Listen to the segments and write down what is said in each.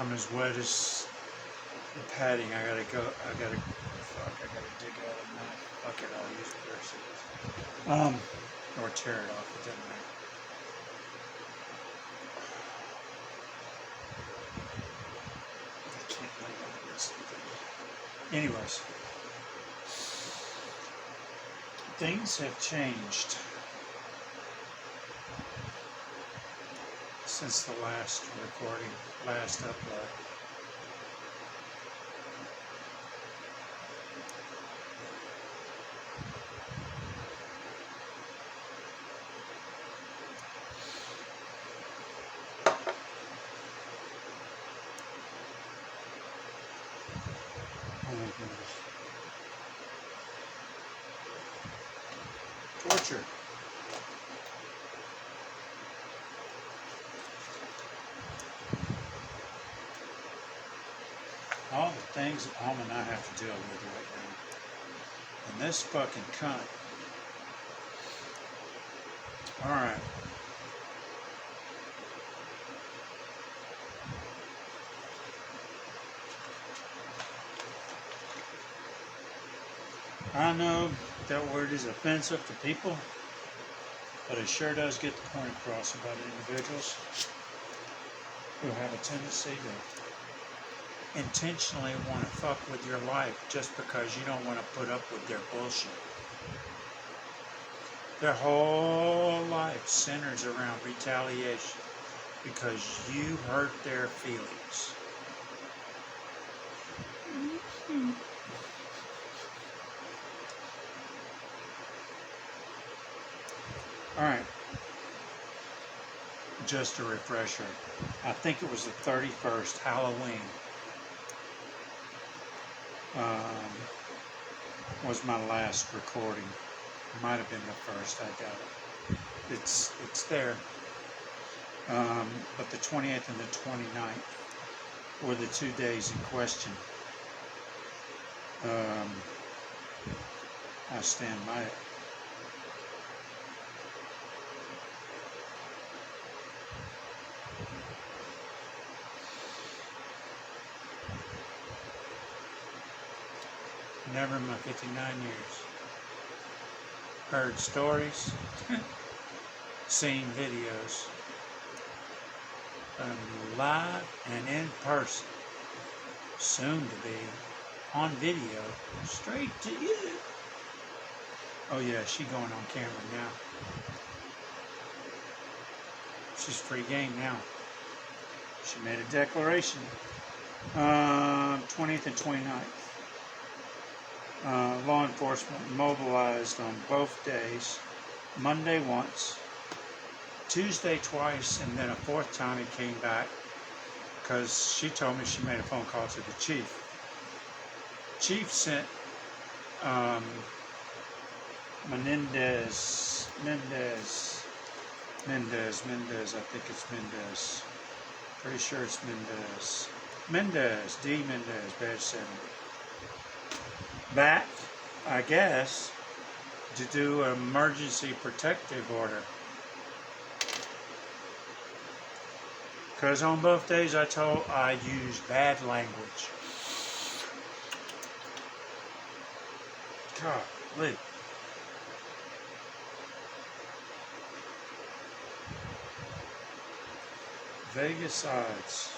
I'm as wet as the padding. I gotta dig out a knife. Fuck it, I'll use a pair of scissors. Or tear it off, it doesn't matter. I can't lay on this thing. Anyways, things have changed since the last recording, last upload. Oh my goodness. Torture. All the things that Mom and I have to deal with right now. And this fucking cunt. Alright. I know that word is offensive to people, but it sure does get the point across about individuals who have a tendency to intentionally want to fuck with your life just because you don't want to put up with their bullshit. Their whole life centers around retaliation because you hurt their feelings. Alright, just a refresher. I think it was the 31st, Halloween, was my last recording. It might have been the first, I doubt it. It's there. But the 20th and the 29th were the 2 days in question. I stand by it. Never in my 59 years heard stories, seen videos, live and in person, soon to be on video, straight to you. Oh yeah, she going on camera now. She's free game now. She made a declaration. 20th and 29th. Law enforcement mobilized on both days. Monday once, Tuesday twice, and then a fourth time he came back because she told me she made a phone call to the chief. Chief sent Mendez, I think it's Mendez. Pretty sure it's Mendez. D. Mendez, badge 70. Back, I guess, to do an emergency protective order. Because on both days I used bad language. Golly. Vegas odds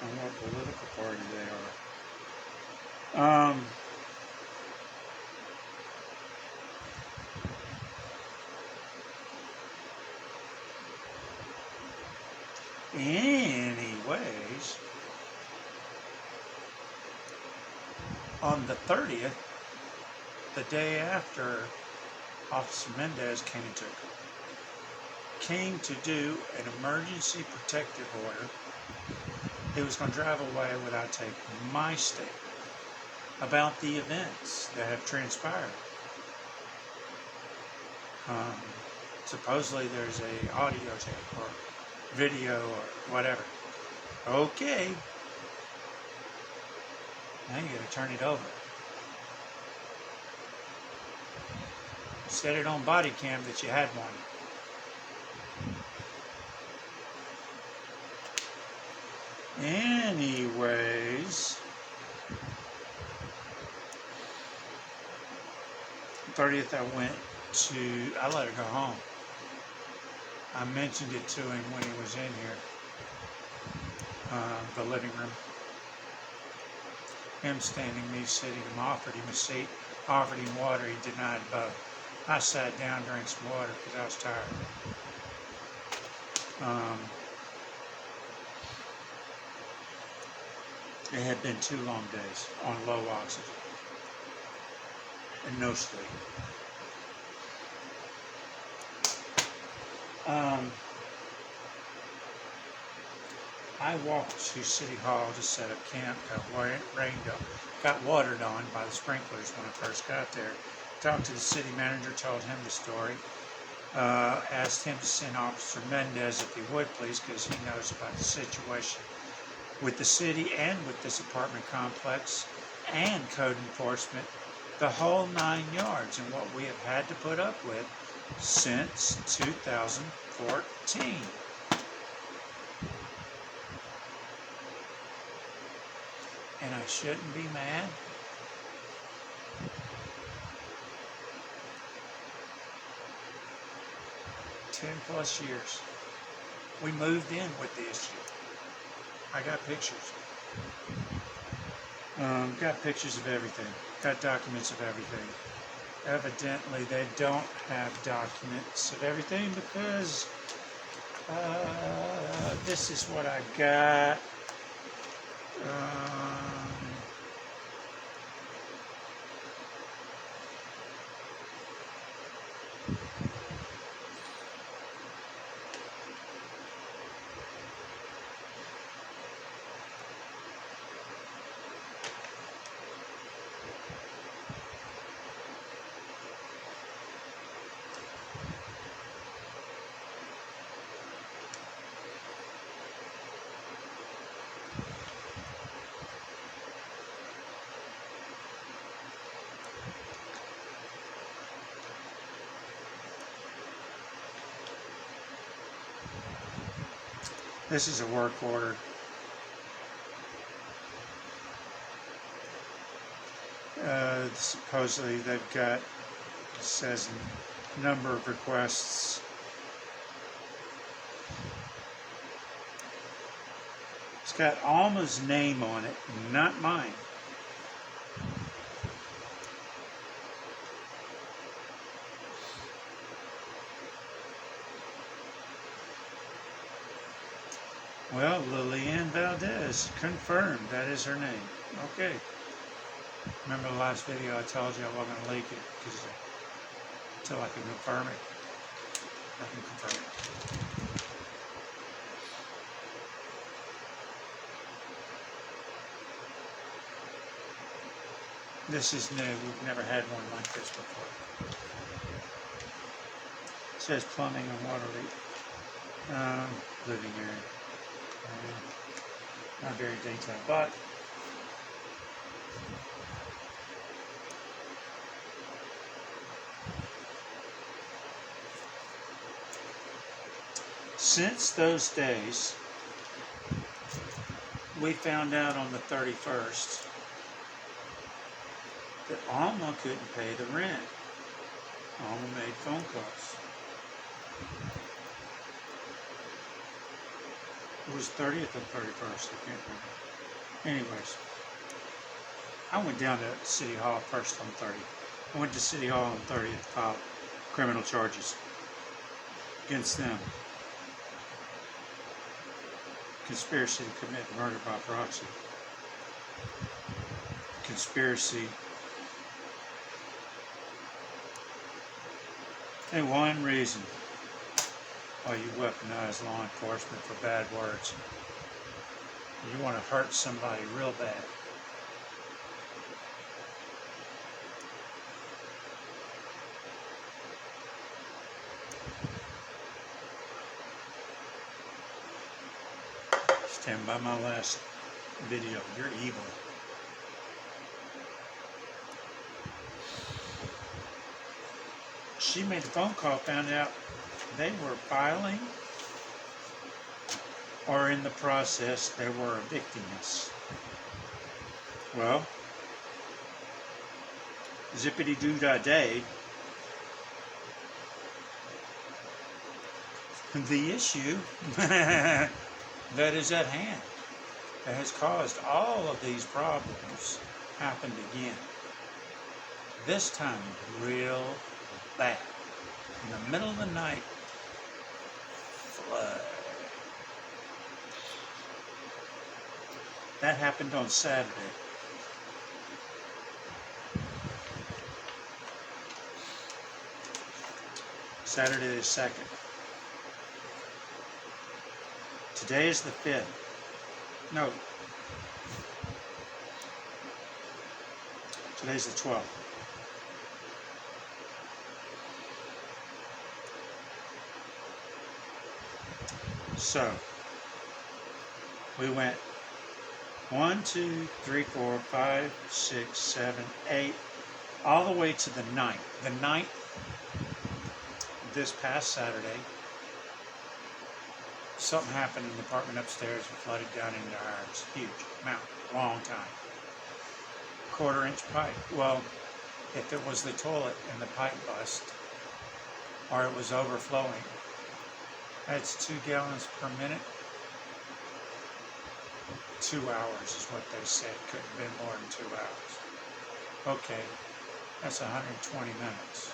on what political party they are. Anyways, on the 30th, the day after Officer Mendez came to do an emergency protective order, he was going to drive away without taking my statement about the events that have transpired. Supposedly there's a audio tape or video or whatever. Okay. Now you gotta turn it over. Set it on body cam that you had one. Anyways, anyways, 30th I let her go home. I mentioned it to him when he was in here, the living room. Him standing, me sitting, him offered him a seat, offered him water, he denied both. I sat down, drank some water because I was tired. It had been 2 long days on low oxygen and no sleep. I walked to City Hall to set up camp, got watered on by the sprinklers when I first got there. Talked to the city manager, told him the story. Asked him to send Officer Mendez if he would please, because he knows about the situation with the city and with this apartment complex and code enforcement, the whole 9 yards, and what we have had to put up with since 2014. And I shouldn't be mad. +10 years. We moved in with the issue. I got pictures. Got pictures of everything. Got documents of everything. Evidently, they don't have documents of everything because this is what I got. This is a work order. Supposedly they've got, it says, a number of requests. It's got Alma's name on it, not mine. Well, Lillian Valdez, confirmed, that is her name. Okay. Remember the last video I told you I wasn't going to leak it until I can confirm it. I can confirm it. This is new. We've never had one like this before. It says plumbing and water leak. Living area. Not very detailed, but since those days, we found out on the 31st that Alma couldn't pay the rent. Alma made phone calls. It was 30th or 31st, I can't remember. Anyways, I went down to City Hall first on 30th. I went to City Hall on 30th, filed criminal charges against them. Conspiracy to commit murder by proxy. Conspiracy. And one reason why you weaponize law enforcement for bad words. You want to hurt somebody real bad. Stand by my last video. You're evil. She made a phone call, found out they were filing, or in the process, they were evicting us. Well, zippity-doo-dah-day, the issue that is at hand that has caused all of these problems happened again. This time real bad. In the middle of the night, flood. That happened on Saturday. Saturday the 2nd. Today is the 5th. No. Today's the 12th. So, we went 1, 2, 3, 4, 5, 6, 7, 8, all the way to the 9th. The 9th, this past Saturday, something happened in the apartment upstairs and flooded down into ours. Huge amount, long time. 1/4-inch pipe. Well, if it was the toilet and the pipe bust, or it was overflowing, that's 2 gallons per minute. 2 hours is what they said. Couldn't have been more than 2 hours. Okay, that's 120 minutes.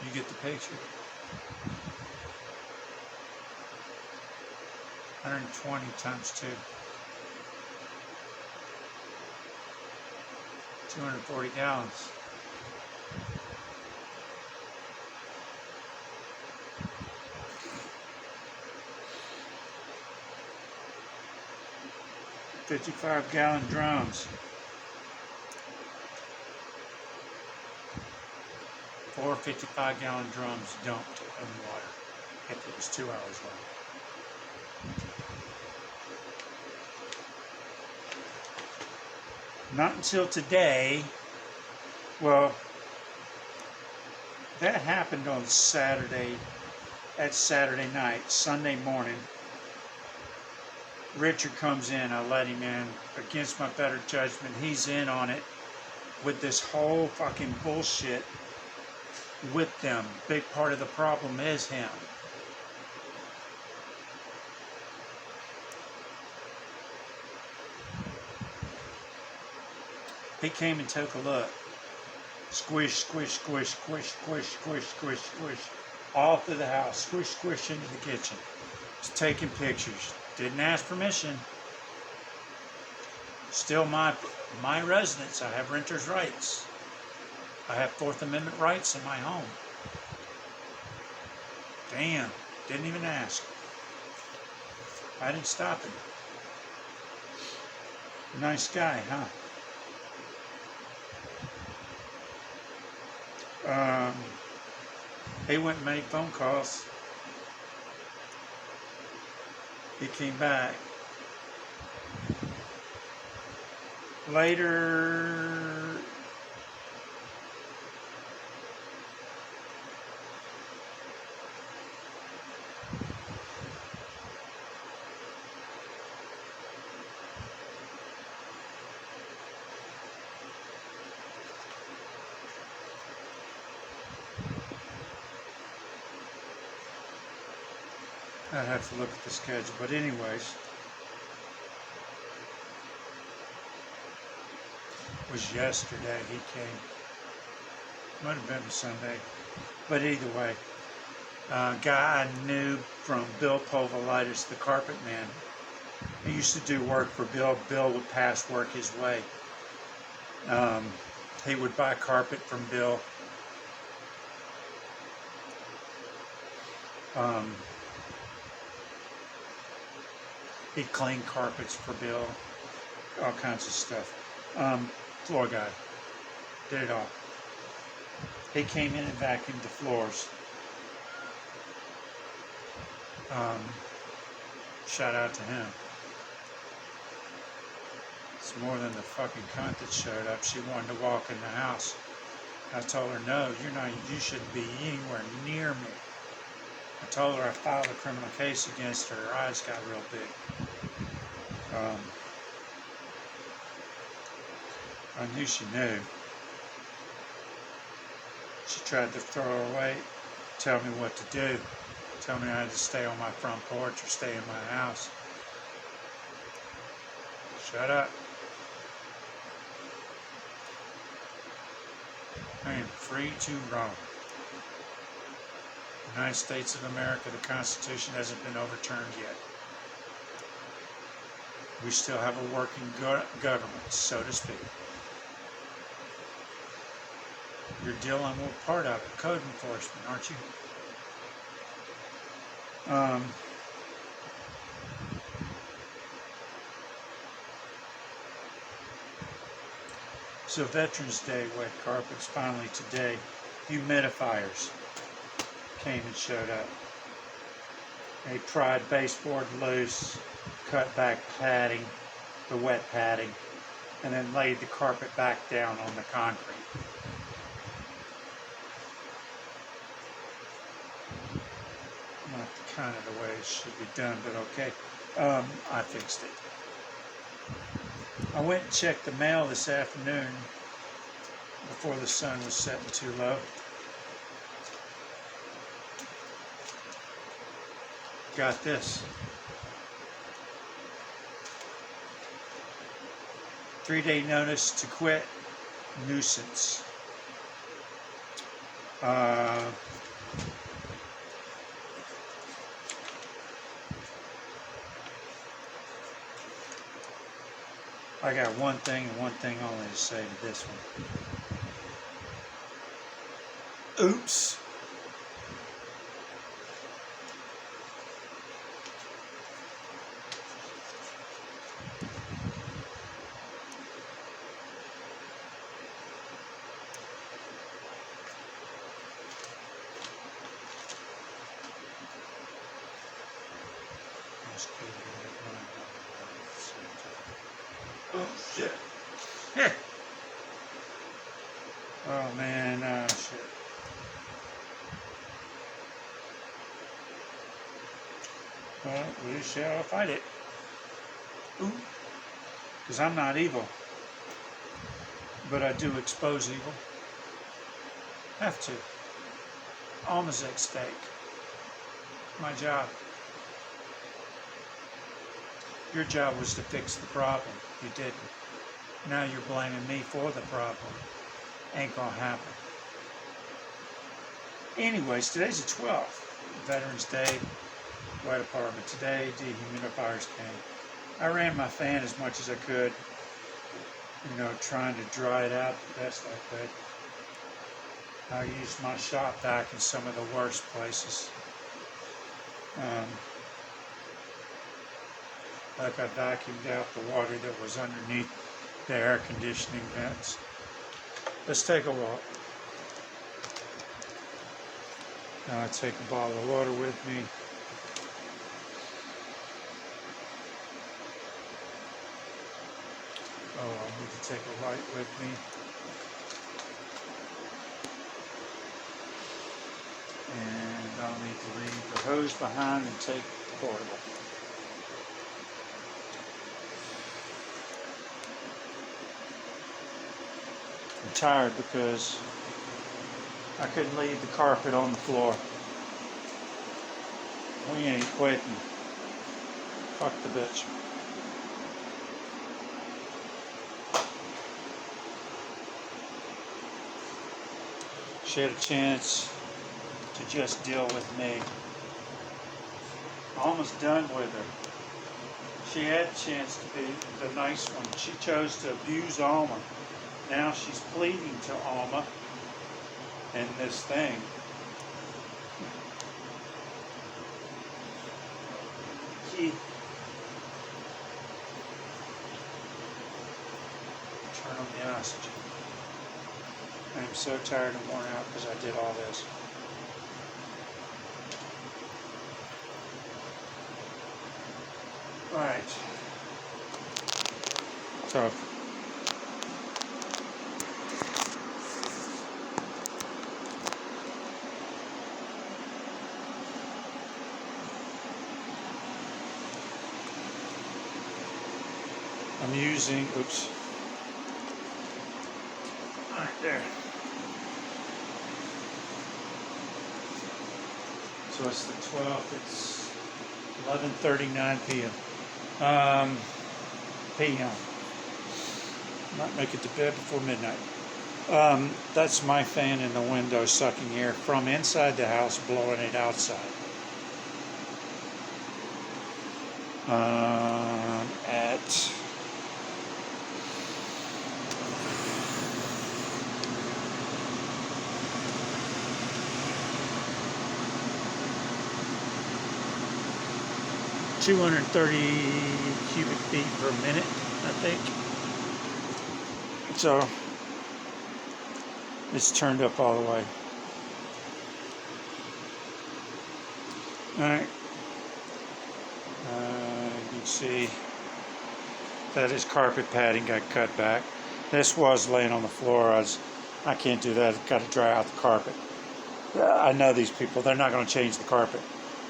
You get the picture. 120 times 2. 240 gallons. $55-gallon drums. 4 55-gallon drums dumped in water if it was 2 hours long. Not until today. Well, that happened on Saturday, at Saturday night. Sunday morning, Richard comes in. I let him in. Against my better judgment, he's in on it with this whole fucking bullshit with them. Big part of the problem is him. He came and took a look. Squish, squish, squish, squish, squish, squish, squish, squish. All through the house. Squish, squish into the kitchen. Just taking pictures. Didn't ask permission. Still my residence. I have renter's rights. I have Fourth Amendment rights in my home. Damn. Didn't even ask. I didn't stop him. Nice guy, huh? He went and made phone calls. He came back. Later, I'd have to look at the schedule, but anyways, it was yesterday he came. Might have been Sunday, but either way, guy I knew from Bill Povolitis, the carpet man. He used to do work for Bill. Bill would pass work his way. He would buy carpet from Bill. He'd clean carpets for Bill, all kinds of stuff. Floor guy, did it all. He came in and vacuumed the floors. Shout out to him. It's more than the fucking cunt that showed up. She wanted to walk in the house. I told her, no, you shouldn't be anywhere near me. I told her I filed a criminal case against her. Her eyes got real big. I knew she knew. She tried to throw her away, tell me what to do, tell me I had to stay on my front porch or stay in my house. Shut up. I am free to roam. United States of America, the Constitution hasn't been overturned yet. We still have a working government, so to speak. You're dealing with part of it, code enforcement, aren't you? So Veterans Day, wet carpets, finally today, humidifiers came and showed up. They pried baseboard loose, cut back padding, the wet padding, and then laid the carpet back down on the concrete. Not kind of the way it should be done, but okay. I fixed it. I went and checked the mail this afternoon before the sun was setting too low. Got this. 3-day notice to quit, nuisance. I got one thing and one thing only to say to this one. Oops. Oh shit. Oh man, oh shit. Well, we shall fight it. Ooh. Because I'm not evil. But I do expose evil. Have to. Alma's at stake. My job. Your job was to fix the problem. You didn't. Now you're blaming me for the problem. Ain't gonna happen. Anyways, today's the 12th. Veterans Day. White apartment today. Dehumidifiers came. I ran my fan as much as I could. You know, trying to dry it out the best I could. I used my shop vac in some of the worst places. Like I vacuumed out the water that was underneath the air conditioning vents. Let's take a walk. Now I take a bottle of water with me. Oh, I need to take a light with me. And I'll need to leave the hose behind and take the portable. I'm tired because I couldn't leave the carpet on the floor. We ain't quitting. Fuck the bitch. She had a chance to just deal with me. Almost done with her. She had a chance to be the nice one. She chose to abuse Alma. Now she's pleading to Alma in this thing. Keith, turn on the oxygen. I'm so tired and worn out because I did all this. Right. So. I'm using, oops. Right there. So it's the 12th. It's 11:39 p.m. p.m. Might make it to bed before midnight. That's my fan in the window sucking air from inside the house, blowing it outside. At 230 cubic feet per minute, I think. So it's turned up all the way. Alright. You can see that his carpet padding got cut back. This was laying on the floor. I can't do that. I've got to dry out the carpet. I know these people. They're not going to change the carpet.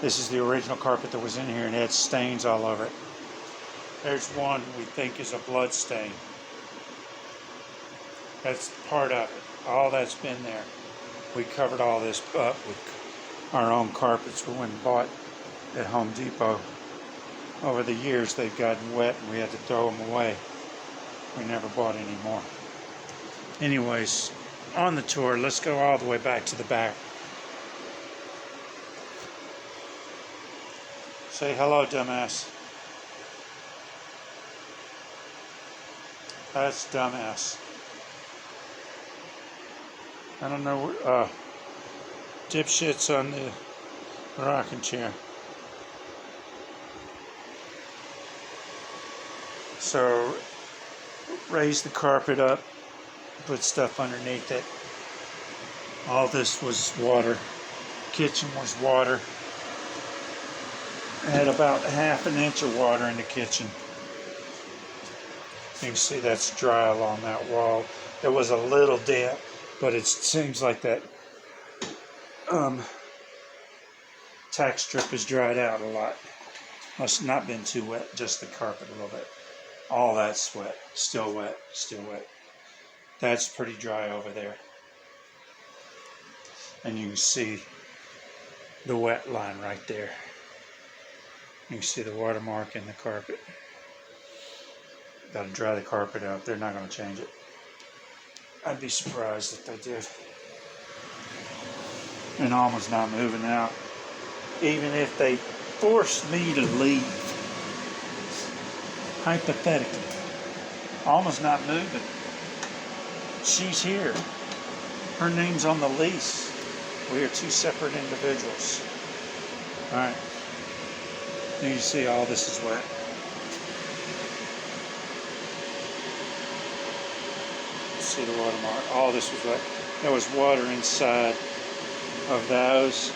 This is the original carpet that was in here, and it had stains all over it. There's one we think is a blood stain. That's part of it. All that's been there. We covered all this up with our own carpets we went and bought at Home Depot. Over the years, they've gotten wet, and we had to throw them away. We never bought any more. Anyways, on the tour, let's go all the way back to the back. Say hello, dumbass. That's dumbass. I don't know, dipshit's on the rocking chair. So, raise the carpet up, put stuff underneath it. All this was water. Kitchen was water. I had about ½ an inch of water in the kitchen. You can see that's dry along that wall. There was a little damp, but it seems like that tack strip has dried out a lot. Must not been too wet, just the carpet a little bit. All that's wet, still wet, still wet. That's pretty dry over there. And you can see the wet line right there. You can see the watermark in the carpet. Got to dry the carpet out. They're not going to change it. I'd be surprised if they did. And Alma's not moving out. Even if they forced me to leave, hypothetically, Alma's not moving. She's here. Her name's on the lease. We are two separate individuals. All right. You can see all this is wet. See the watermark. All this was wet. There was water inside of those.